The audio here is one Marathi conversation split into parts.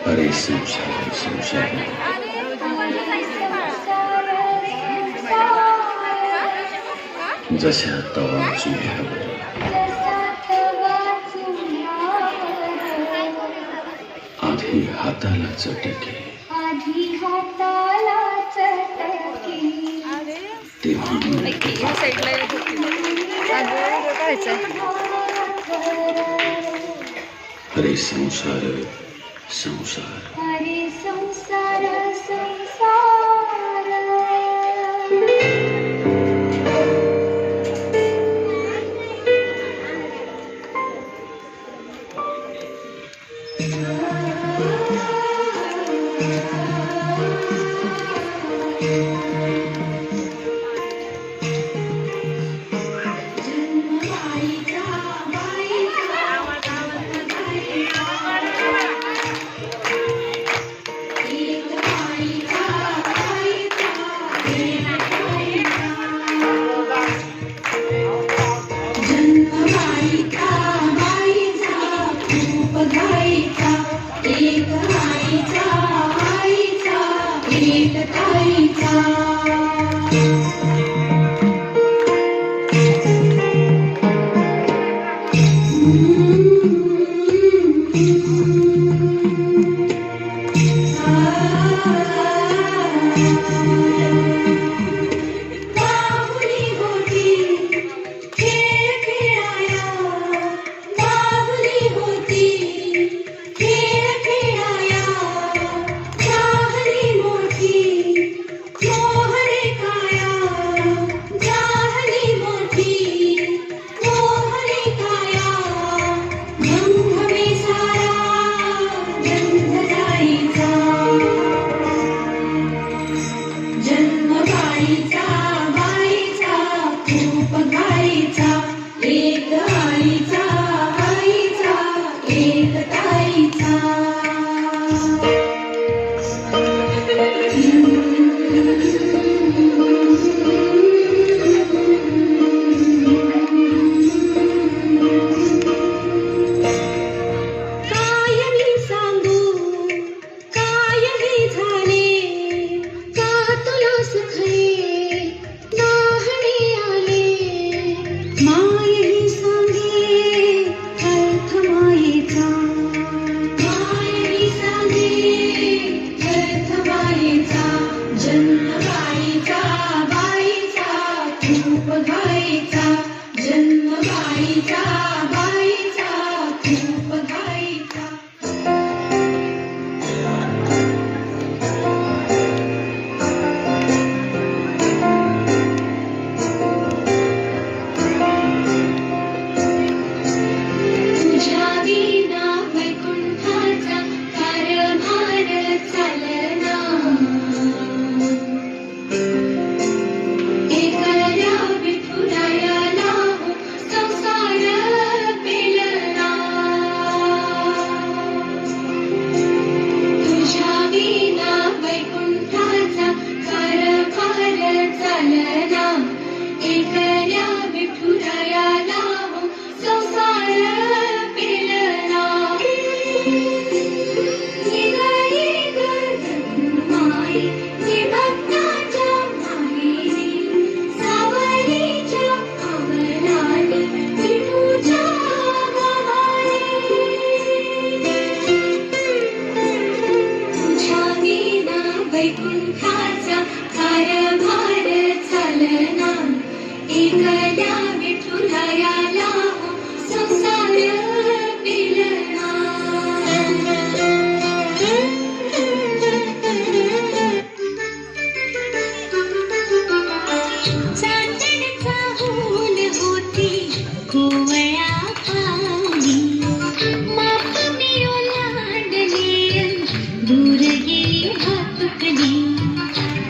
अरे संसार संसार जशा तवा चुल्यावर आधी हाताला चटके तेव्हा अरे संसार संसार अरे संसार संसार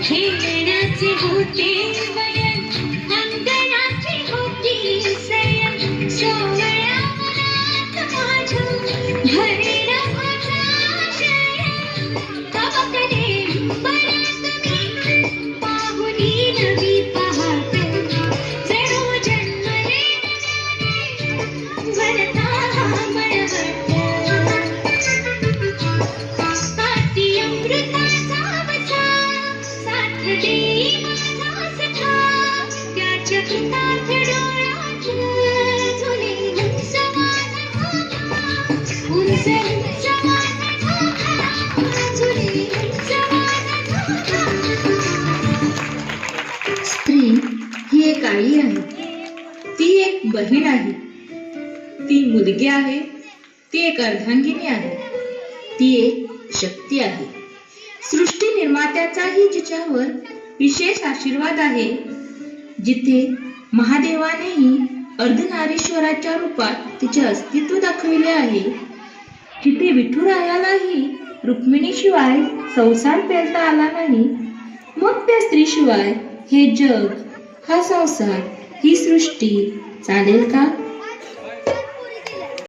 खेळण्याचे होते वयन अंगणाच्या बहीण आहे, ती मुलगी आहे, ती एक अर्धांगिनी आहे, ती एक शक्ती आहे. सृष्टी निर्मात्याचाही जिच्यावर विशेष आशीर्वाद आहे. जिथे महादेवानेही अर्धनारीश्वराच्या रूपात तिचे अस्तित्व दाखविले आहे, जिथे विठुरायालाही रुक्मिणीशिवाय संसार पेलता आला नाही, मग त्या स्त्रीशिवाय हे जग, हा संसार, ही सृष्टी चालेल का?